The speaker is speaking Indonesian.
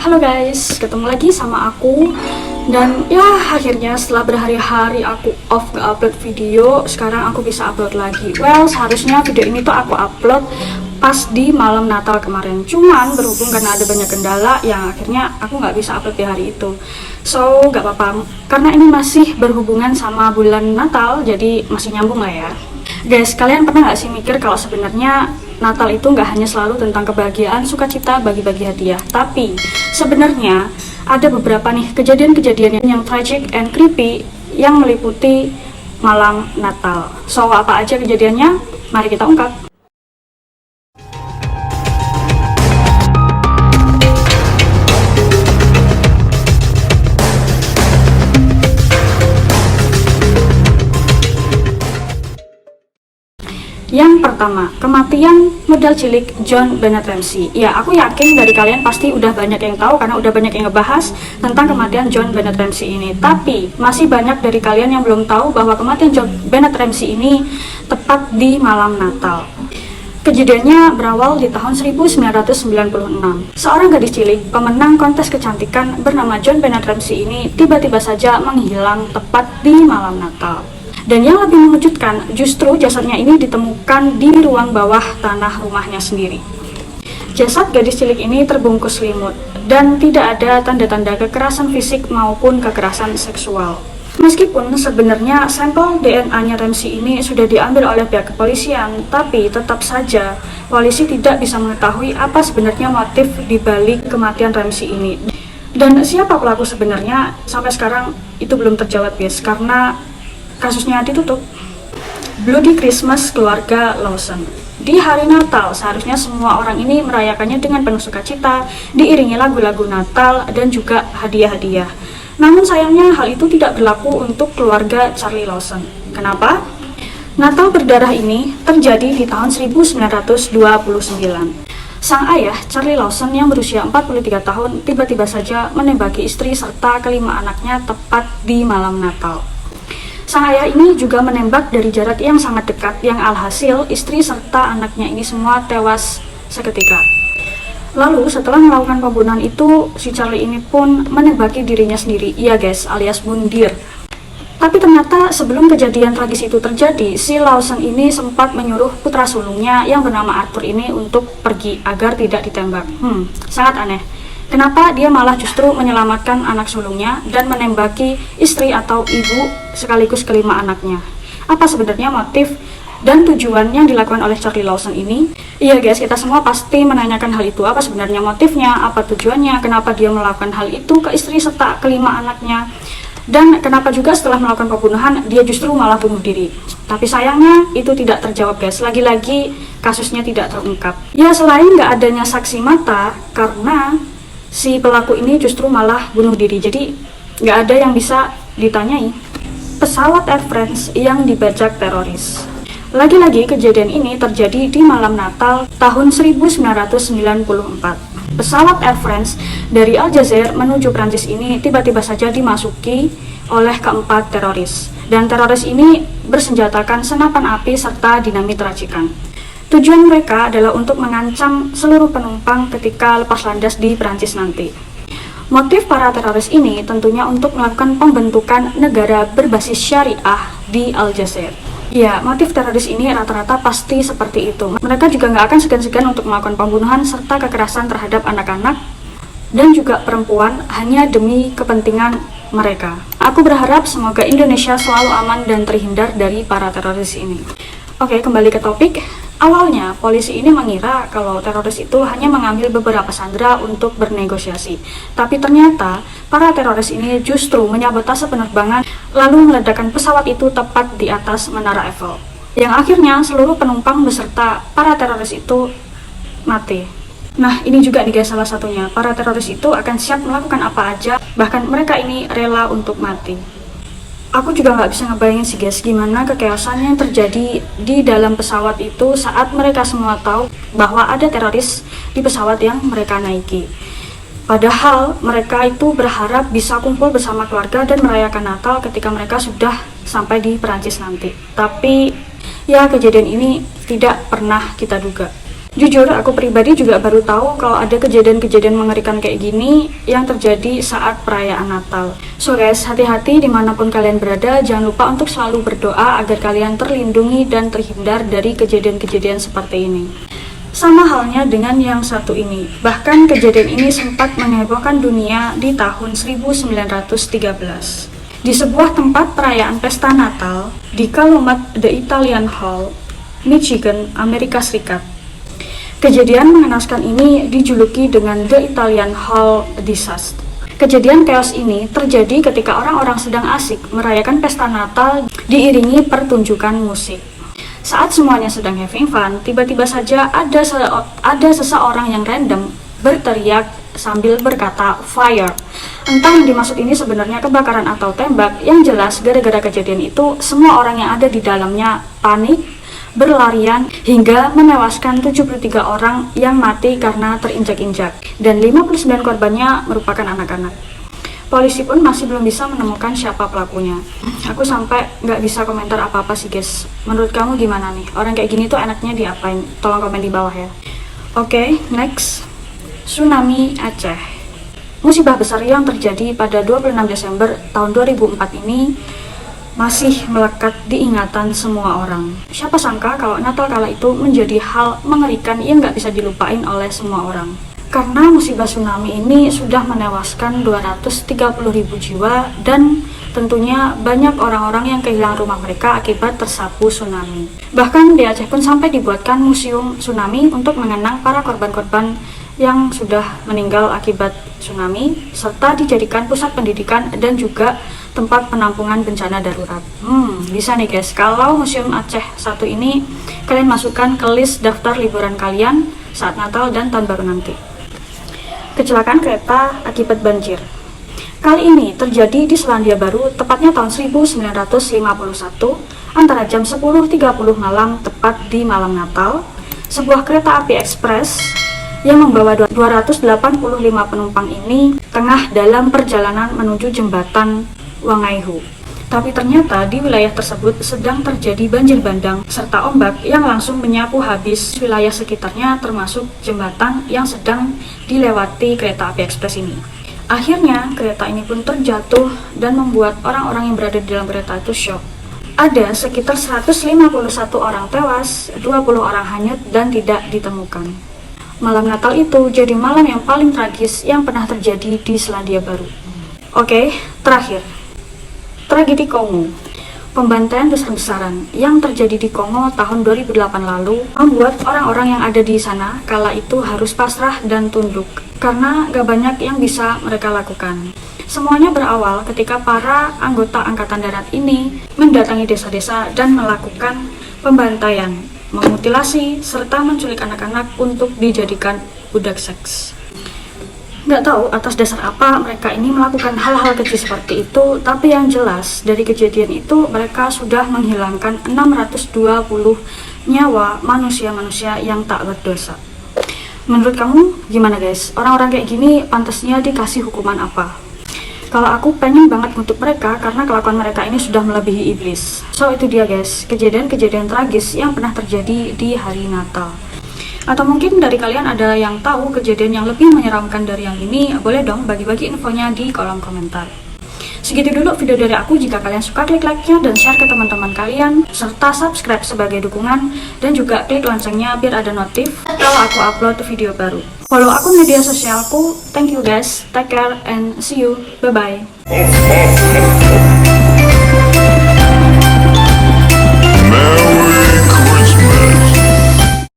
Halo guys, ketemu lagi sama aku. Dan ya akhirnya setelah berhari-hari aku off gak upload video, sekarang aku bisa upload lagi. Well, seharusnya video ini tuh aku upload pas di malam Natal kemarin. Cuman berhubung karena ada banyak kendala yang akhirnya aku nggak bisa upload di hari itu. So, gak apa-apa, karena ini masih berhubungan sama bulan Natal, jadi masih nyambung lah ya. Guys, kalian pernah gak sih mikir kalau sebenarnya Natal itu nggak hanya selalu tentang kebahagiaan, sukacita, bagi-bagi hadiah, tapi sebenarnya ada beberapa nih kejadian-kejadian yang tragic and creepy yang meliputi malam Natal. So, apa aja kejadiannya? Mari kita ungkap. Yang pertama, kematian model cilik John Bennett Ramsey. Ya, aku yakin dari kalian pasti udah banyak yang tahu karena udah banyak yang ngebahas tentang kematian John Bennett Ramsey ini. Tapi, masih banyak dari kalian yang belum tahu bahwa kematian John Bennett Ramsey ini tepat di malam Natal. Kejadiannya berawal di tahun 1996. Seorang gadis cilik, pemenang kontes kecantikan bernama John Bennett Ramsey ini tiba-tiba saja menghilang tepat di malam Natal. Dan yang lebih mengejutkan, justru jasadnya ini ditemukan di ruang bawah tanah rumahnya sendiri. Jasad gadis cilik ini terbungkus selimut, dan tidak ada tanda-tanda kekerasan fisik maupun kekerasan seksual. Meskipun sebenarnya sampel DNA-nya Ramsey ini sudah diambil oleh pihak kepolisian, tapi tetap saja polisi tidak bisa mengetahui apa sebenarnya motif dibalik kematian Ramsey ini. Dan siapa pelaku sebenarnya, sampai sekarang itu belum terjawab guys, karena kasusnya ditutup. Bloody Christmas keluarga Lawson. Di hari Natal, seharusnya semua orang ini merayakannya dengan penuh sukacita, diiringi lagu-lagu Natal dan juga hadiah-hadiah. Namun sayangnya hal itu tidak berlaku untuk keluarga Charlie Lawson. Kenapa? Natal berdarah ini terjadi di tahun 1929. Sang ayah, Charlie Lawson yang berusia 43 tahun, tiba-tiba saja menembaki istri serta kelima anaknya tepat di malam Natal. Sang ayah ini juga menembak dari jarak yang sangat dekat, yang alhasil istri serta anaknya ini semua tewas seketika. Lalu setelah melakukan pembunuhan itu, si Charlie ini pun menembaki dirinya sendiri, iya guys, alias bunuh diri. Tapi ternyata sebelum kejadian tragis itu terjadi, si Lawson ini sempat menyuruh putra sulungnya yang bernama Arthur ini untuk pergi agar tidak ditembak. Sangat aneh. Kenapa dia malah justru menyelamatkan anak sulungnya dan menembaki istri atau ibu sekaligus kelima anaknya? Apa sebenarnya motif dan tujuan yang dilakukan oleh Charlie Lawson ini? Iya guys, kita semua pasti menanyakan hal itu. Apa sebenarnya motifnya? Apa tujuannya? Kenapa dia melakukan hal itu ke istri serta kelima anaknya? Dan kenapa juga setelah melakukan pembunuhan, dia justru malah bunuh diri? Tapi sayangnya itu tidak terjawab guys. Lagi-lagi kasusnya tidak terungkap. Ya, selain nggak adanya saksi mata, karena si pelaku ini justru malah bunuh diri, jadi nggak ada yang bisa ditanyai. Pesawat Air France yang dibajak teroris. Lagi-lagi kejadian ini terjadi di malam Natal tahun 1994. Pesawat Air France dari Aljazair menuju Prancis ini tiba-tiba saja dimasuki oleh keempat teroris. Dan teroris ini bersenjatakan senapan api serta dinamit racikan. Tujuan mereka adalah untuk mengancam seluruh penumpang ketika lepas landas di Prancis nanti. Motif para teroris ini tentunya untuk melakukan pembentukan negara berbasis syariah di Aljazair. Ya, motif teroris ini rata-rata pasti seperti itu. Mereka juga nggak akan segan-segan untuk melakukan pembunuhan serta kekerasan terhadap anak-anak dan juga perempuan hanya demi kepentingan mereka. Aku berharap semoga Indonesia selalu aman dan terhindar dari para teroris ini. Oke, kembali ke topik. Awalnya, polisi ini mengira kalau teroris itu hanya mengambil beberapa sandera untuk bernegosiasi. Tapi ternyata, para teroris ini justru menyabotase penerbangan lalu meledakkan pesawat itu tepat di atas Menara Eiffel. Yang akhirnya seluruh penumpang beserta para teroris itu mati. Nah, ini juga nih guys salah satunya. Para teroris itu akan siap melakukan apa aja, bahkan mereka ini rela untuk mati. Aku juga nggak bisa ngebayangin sih guys gimana kekeosan yang terjadi di dalam pesawat itu saat mereka semua tahu bahwa ada teroris di pesawat yang mereka naiki. Padahal mereka itu berharap bisa kumpul bersama keluarga dan merayakan Natal ketika mereka sudah sampai di Perancis nanti. Tapi ya kejadian ini tidak pernah kita duga. Jujur, aku pribadi juga baru tahu kalau ada kejadian-kejadian mengerikan kayak gini yang terjadi saat perayaan Natal. So guys, hati-hati dimanapun kalian berada, jangan lupa untuk selalu berdoa agar kalian terlindungi dan terhindar dari kejadian-kejadian seperti ini. Sama halnya dengan yang satu ini, bahkan kejadian ini sempat menghebohkan dunia di tahun 1913. Di sebuah tempat perayaan pesta Natal di Calumet The Italian Hall, Michigan, Amerika Serikat. Kejadian mengenaskan ini dijuluki dengan The Italian Hall Disaster. Kejadian chaos ini terjadi ketika orang-orang sedang asik merayakan pesta Natal diiringi pertunjukan musik. Saat semuanya sedang having fun, tiba-tiba saja ada seseorang yang random berteriak sambil berkata fire. Entah yang dimaksud ini sebenarnya kebakaran atau tembak. Yang jelas gara-gara kejadian itu semua orang yang ada di dalamnya panik, berlarian hingga menewaskan 73 orang yang mati karena terinjak-injak, dan 59 korbannya merupakan anak-anak. Polisi pun masih belum bisa menemukan siapa pelakunya. Aku sampai nggak bisa komentar apa-apa sih guys. Menurut kamu gimana nih? Orang kayak gini tuh enaknya diapain? Tolong komen di bawah ya. Oke, next. Tsunami Aceh. Musibah besar yang terjadi pada 26 Desember tahun 2004 ini masih melekat di ingatan semua orang. Siapa sangka kalau Natal kala itu menjadi hal mengerikan yang nggak bisa dilupain oleh semua orang. Karena musibah tsunami ini sudah menewaskan 230.000 jiwa dan tentunya banyak orang-orang yang kehilangan rumah mereka akibat tersapu tsunami. Bahkan di Aceh pun sampai dibuatkan museum tsunami untuk mengenang para korban-korban yang sudah meninggal akibat tsunami, serta dijadikan pusat pendidikan dan juga tempat penampungan bencana darurat. Bisa nih guys, kalau Museum Aceh 1 ini kalian masukkan ke list daftar liburan kalian saat Natal dan Tahun Baru nanti. Kecelakaan kereta akibat banjir. Kali ini terjadi di Selandia Baru, tepatnya tahun 1951, antara jam 10.30 malam tepat di malam Natal. Sebuah kereta api ekspres yang membawa 285 penumpang ini tengah dalam perjalanan menuju jembatan Wangaihu. Tapi ternyata di wilayah tersebut sedang terjadi banjir bandang serta ombak yang langsung menyapu habis wilayah sekitarnya, termasuk jembatan yang sedang dilewati kereta api ekspres ini. Akhirnya kereta ini pun terjatuh dan membuat orang-orang yang berada di dalam kereta itu syok. Ada sekitar 151 orang tewas, 20 orang hanyut dan tidak ditemukan. Malam Natal itu jadi malam yang paling tragis yang pernah terjadi di Selandia Baru. Oke, terakhir. Tragedi Kongo. Pembantaian besar-besaran yang terjadi di Kongo tahun 2008 lalu membuat orang-orang yang ada di sana kala itu harus pasrah dan tunduk karena gak banyak yang bisa mereka lakukan. Semuanya berawal ketika para anggota Angkatan Darat ini mendatangi desa-desa dan melakukan pembantaian, memutilasi, serta menculik anak-anak untuk dijadikan budak seks. Nggak tahu atas dasar apa mereka ini melakukan hal-hal keji seperti itu, tapi yang jelas dari kejadian itu mereka sudah menghilangkan 620 nyawa manusia-manusia yang tak berdosa. Menurut kamu gimana guys? Orang-orang kayak gini pantasnya dikasih hukuman apa? Kalau aku pengen banget untuk mereka karena kelakuan mereka ini sudah melebihi iblis. So itu dia guys, kejadian-kejadian tragis yang pernah terjadi di hari Natal. Atau mungkin dari kalian ada yang tahu kejadian yang lebih menyeramkan dari yang ini, boleh dong bagi-bagi infonya di kolom komentar. Segitu dulu video dari aku. Jika kalian suka, klik like-nya dan share ke teman-teman kalian, serta subscribe sebagai dukungan, dan juga klik loncengnya biar ada notif kalau aku upload video baru. Follow akun media sosialku. Thank you guys, take care and see you, bye-bye.